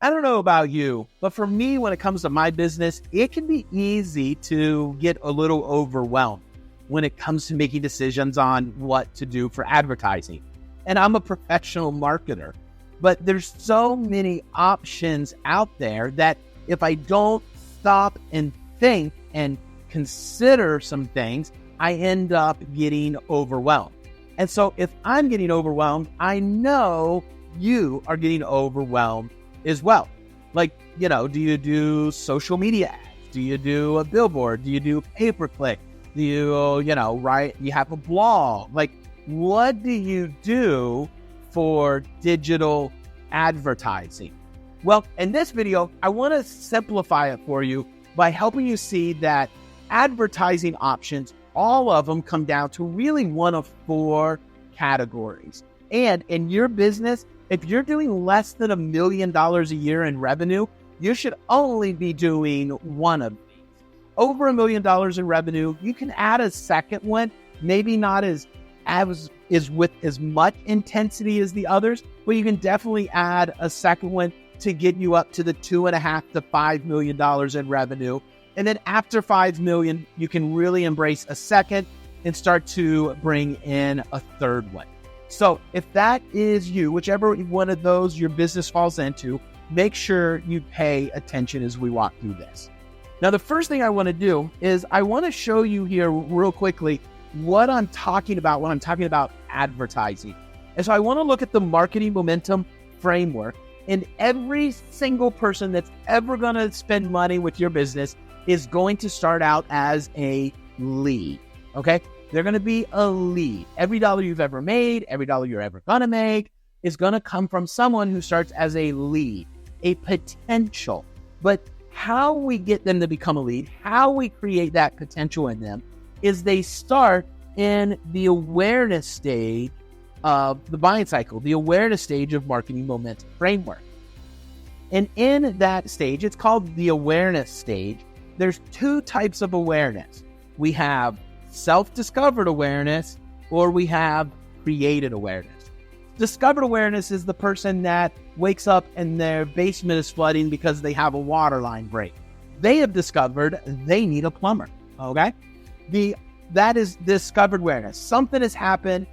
I don't know about you, but for me, when it comes to my business, it can be easy to get a little overwhelmed when it comes to making decisions on what to do for advertising. And I'm a professional marketer, but there's so many options out there that if I don't stop and think and consider some things, I end up getting overwhelmed. And so if I'm getting overwhelmed, I know you are getting overwhelmed as well. Like, do you do social media ads? Do you do a billboard? Do you do pay-per-click? Do you, write? You have a blog? Like, what do you do for digital advertising? Well, in this video, I want to simplify it for you by helping you see that advertising options, all of them come down to really one of four categories. And in your business, if you're doing less than $1 million a year in revenue, you should only be doing one of these. Over $1 million in revenue, you can add a second one, maybe not as with as much intensity as the others, but you can definitely add a second one to get you up to the $2.5 to $5 million in revenue. And then after 5 million, you can really embrace a second and start to bring in a third one. So if that is you, whichever one of those your business falls into, make sure you pay attention as we walk through this. Now, the first thing I want to do is I want to show you here real quickly what I'm talking about when I'm talking about advertising. And so I want to look at the marketing momentum framework, and every single person that's ever going to spend money with your business is going to start out as a lead, okay? They're going to be a lead. Every dollar you've ever made, every dollar you're ever going to make is going to come from someone who starts as a lead, a potential. But how we get them to become a lead, how we create that potential in them, is they start in the awareness stage of the buying cycle, the awareness stage of marketing momentum framework. And in that stage, it's called the awareness stage. There's two types of awareness. We have self-discovered awareness, or we have created awareness. Discovered awareness is the person that wakes up and their basement is flooding because they have a water line break. They have discovered they need a plumber, okay? That is discovered awareness. Something has happened.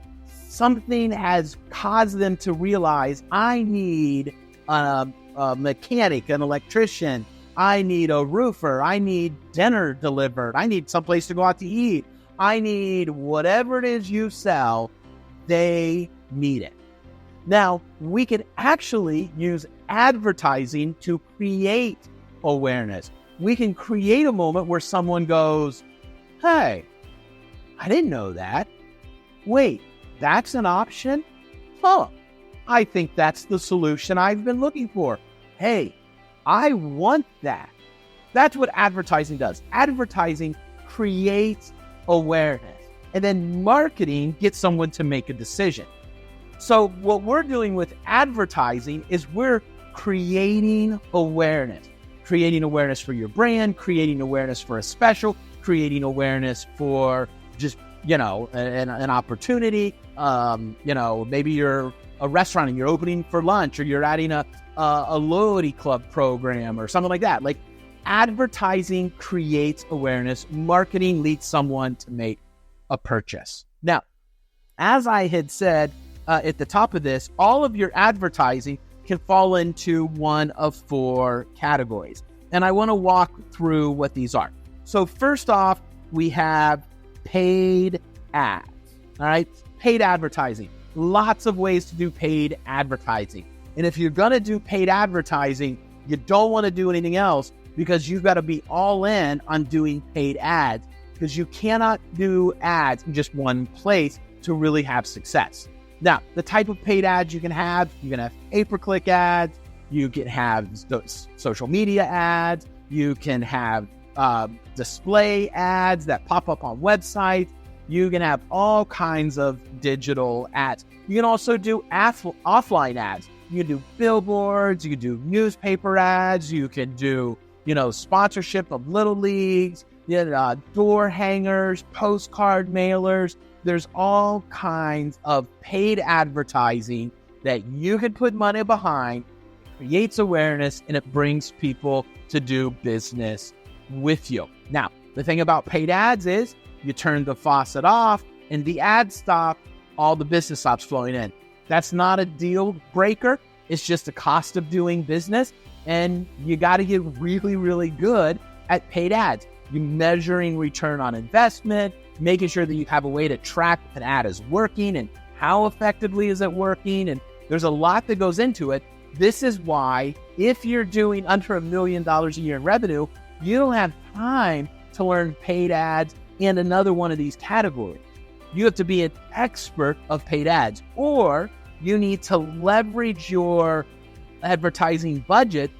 Something has caused them to realize, I need a mechanic, an electrician. I need a roofer. I need dinner delivered. I need someplace to go out to eat. I need whatever it is you sell. They need it. Now, we can actually use advertising to create awareness. We can create a moment where someone goes, hey, I didn't know that. Wait, that's an option? Huh, I think that's the solution I've been looking for. Hey, I want that. That's what advertising does. Advertising creates awareness, and then marketing gets someone to make a decision. So what we're doing with advertising is we're creating awareness for your brand, creating awareness for a special, creating awareness for just, an opportunity. Maybe you're a restaurant and you're opening for lunch, or you're adding a loyalty club program or something like that. Like, advertising creates awareness. Marketing leads someone to make a purchase. Now, as I had said at the top of this, all of your advertising can fall into one of four categories. And I want to walk through what these are. So first off, we have paid ads. All right, paid advertising. Lots of ways to do paid advertising. And if you're going to do paid advertising, you don't want to do anything else, because you've got to be all in on doing paid ads, because you cannot do ads in just one place to really have success. Now, the type of paid ads you can have pay-per-click ads, you can have social media ads, you can have display ads that pop up on websites, you can have all kinds of digital ads. You can also do offline ads. You can do billboards, you can do newspaper ads, you can do sponsorship of little leagues, door hangers, postcard mailers. There's all kinds of paid advertising that you can put money behind, creates awareness, and it brings people to do business with you. Now, the thing about paid ads is you turn the faucet off and the ads stop, all the business stops flowing in. That's not a deal breaker. It's just the cost of doing business. And you got to get really, really good at paid ads. You're measuring return on investment, making sure that you have a way to track if an ad is working and how effectively is it working. And there's a lot that goes into it. This is why if you're doing under $1 million a year in revenue, you don't have time to learn paid ads in another one of these categories. You have to be an expert of paid ads, or you need to leverage your advertising budget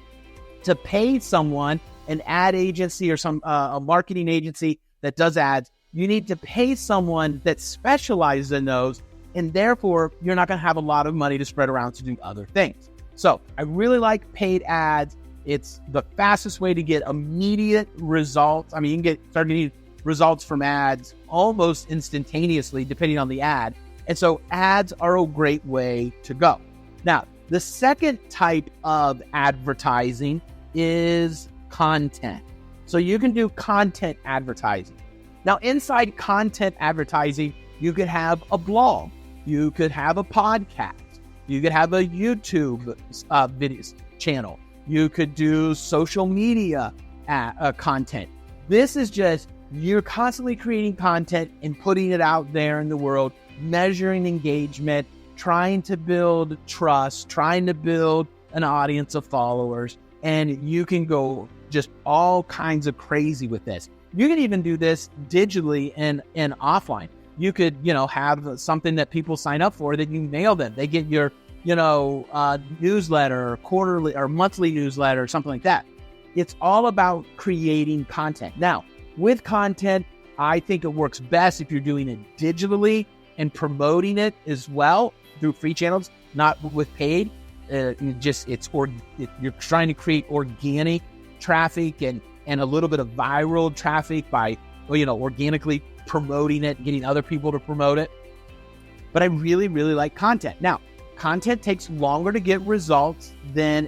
to pay someone, an ad agency or a marketing agency that does ads. You need to pay someone that specializes in those, and therefore you're not going to have a lot of money to spread around to do other things. So I really like paid ads. It's the fastest way to get immediate results. I mean, you can start getting results from ads almost instantaneously, depending on the ad. And so ads are a great way to go. Now, the second type of advertising is content. So you can do content advertising. Now, inside content advertising, you could have a blog, you could have a podcast, you could have a YouTube videos channel, you could do social media content. This is just, you're constantly creating content and putting it out there in the world, measuring engagement, trying to build trust, trying to build an audience of followers, and you can go just all kinds of crazy with this. You can even do this digitally and offline. You could, have something that people sign up for that you mail them. They get your, newsletter or quarterly or monthly newsletter or something like that. It's all about creating content. Now, with content, I think it works best if you're doing it digitally and promoting it as well through free channels, not with paid. You're trying to create organic traffic and a little bit of viral traffic by, organically promoting it, getting other people to promote it. But I really, really like content. Now, content takes longer to get results than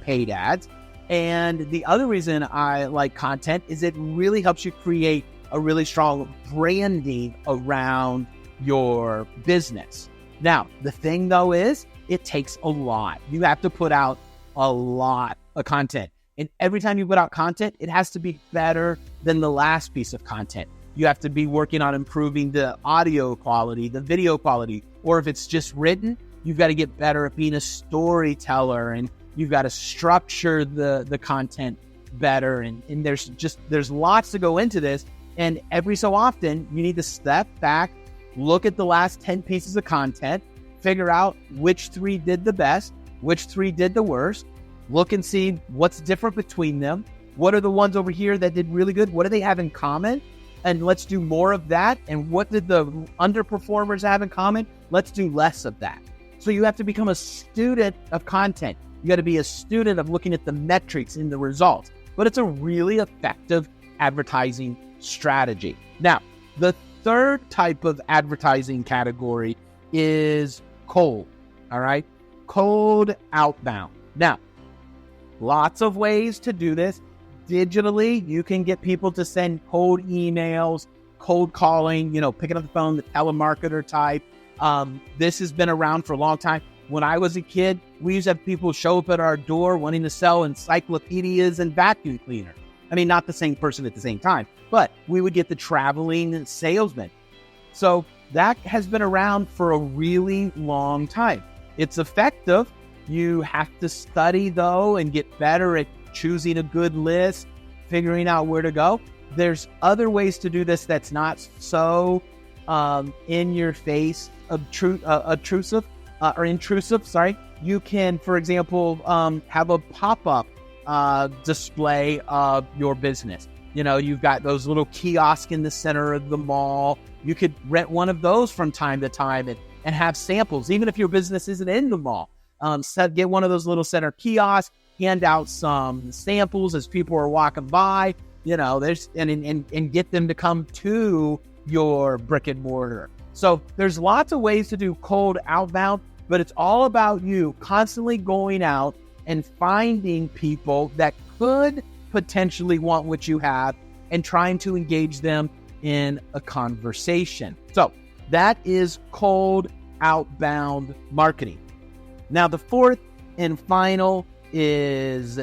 paid ads. And the other reason I like content is it really helps you create a really strong branding around your business. Now, the thing though is it takes a lot. You have to put out a lot of content. And every time you put out content, it has to be better than the last piece of content. You have to be working on improving the audio quality, the video quality, or if it's just written, you've got to get better at being a storyteller, and you've got to structure the content better. And there's lots to go into this. And every so often you need to step back, look at the last 10 pieces of content, figure out which 3 did the best, which 3 did the worst, look and see what's different between them. What are the ones over here that did really good? What do they have in common? And let's do more of that. And what did the underperformers have in common? Let's do less of that. So you have to become a student of content. You got to be a student of looking at the metrics and the results. But it's a really effective advertising strategy. Now, the third type of advertising category is cold. All right. Cold outbound. Now, lots of ways to do this. Digitally, you can get people to send cold emails, cold calling, picking up the phone, the telemarketer type. This has been around for a long time. When I was a kid, we used to have people show up at our door wanting to sell encyclopedias and vacuum cleaners. I mean, not the same person at the same time, but we would get the traveling salesman. So that has been around for a really long time. It's effective. You have to study, though, and get better at choosing a good list, figuring out where to go. There's other ways to do this that's not so in your face, intrusive. You can, for example, have a pop-up display of your business. You've got those little kiosks in the center of the mall. You could rent one of those from time to time and have samples, even if your business isn't in the mall. Get one of those little center kiosks, hand out some samples as people are walking by, and get them to come to your brick and mortar. So there's lots of ways to do cold outbound, but it's all about you constantly going out and finding people that could potentially want what you have and trying to engage them in a conversation. So that is cold outbound marketing. Now, the fourth and final is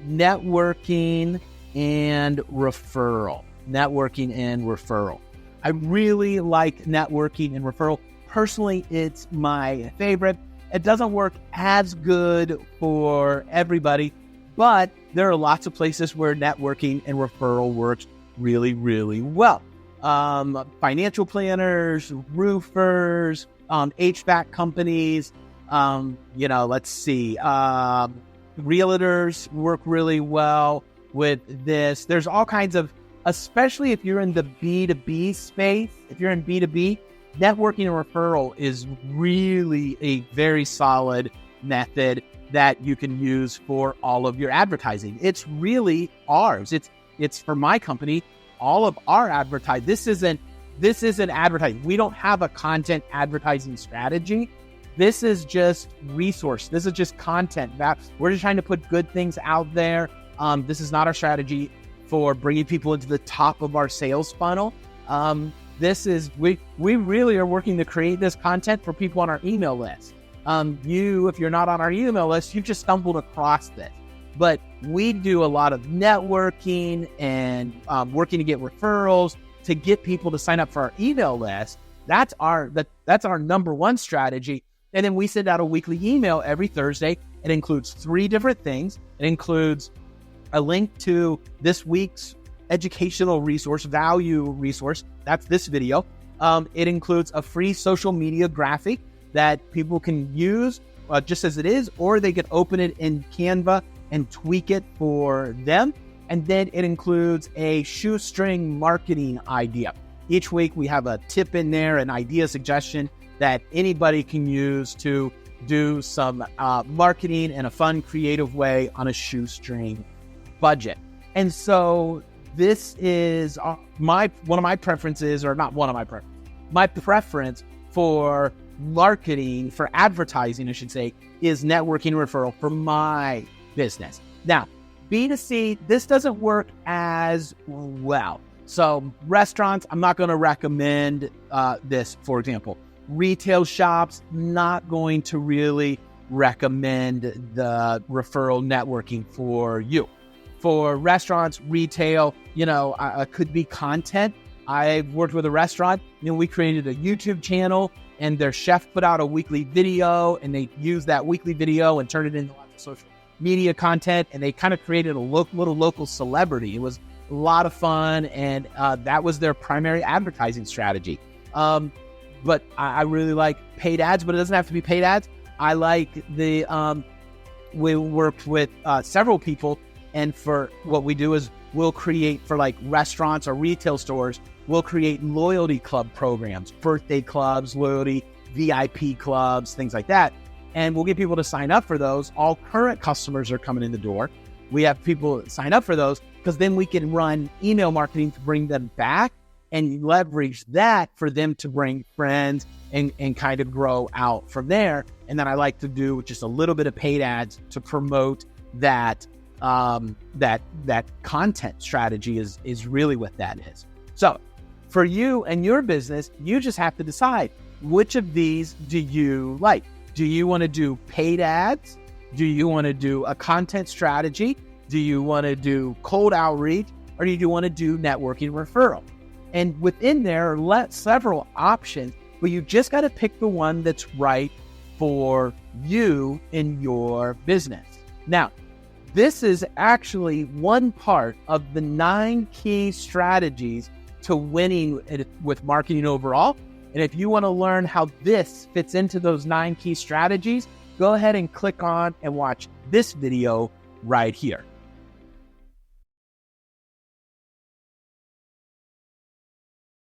networking and referral. Networking and referral. I really like networking and referral. Personally, it's my favorite. It doesn't work as good for everybody, but there are lots of places where networking and referral works really, really well. Financial planners, roofers, HVAC companies, let's see, realtors work really well with this. There's all kinds of, especially if you're in the B2B space, if you're in B2B, networking and referral is really a very solid method that you can use for all of your advertising. It's really ours. It's for my company, all of our advertising. This isn't advertising. We don't have a content advertising strategy. This is just resource. This is just content. We're just trying to put good things out there. This is not our strategy for bringing people into the top of our sales funnel. We really are working to create this content for people on our email list. If you're not on our email list, you've just stumbled across this. But we do a lot of networking and working to get referrals, to get people to sign up for our email list. That's our number one strategy. And then we send out a weekly email every Thursday. It includes 3 different things. It includes a link to this week's educational resource, value resource. That's this video. It includes a free social media graphic that people can use just as it is, or they can open it in Canva and tweak it for them. And then it includes a shoestring marketing idea. Each week we have a tip in there, an idea suggestion that anybody can use to do some marketing in a fun, creative way on a shoestring budget. And so this is my preference for marketing, for advertising, I should say, is networking referral for my business. Now, B2C, this doesn't work as well. So restaurants, I'm not going to recommend this, for example. Retail shops, not going to really recommend the referral networking for you. For restaurants, retail, could be content. I've worked with a restaurant, we created a YouTube channel and their chef put out a weekly video and they used that weekly video and turned it into lots of social media content, and they kind of created a little local celebrity. It was a lot of fun, and that was their primary advertising strategy. But I really like paid ads, but it doesn't have to be paid ads. I like we worked with several people, and for what we do is we'll create for like restaurants or retail stores, we'll create loyalty club programs, birthday clubs, loyalty, VIP clubs, things like that. And we'll get people to sign up for those. All current customers are coming in the door. We have people sign up for those because then we can run email marketing to bring them back and leverage that for them to bring friends and kind of grow out from there. And then I like to do just a little bit of paid ads to promote that that content strategy is really what that is. So for you and your business, you just have to decide, which of these do you like? Do you want to do paid ads? Do you want to do a content strategy? Do you want to do cold outreach? Or do you want to do networking referral? And within there are several options, but you just got to pick the one that's right for you in your business. Now, this is actually one part of the 9 key strategies to winning with marketing overall. And if you want to learn how this fits into those 9 key strategies, go ahead and click on and watch this video right here.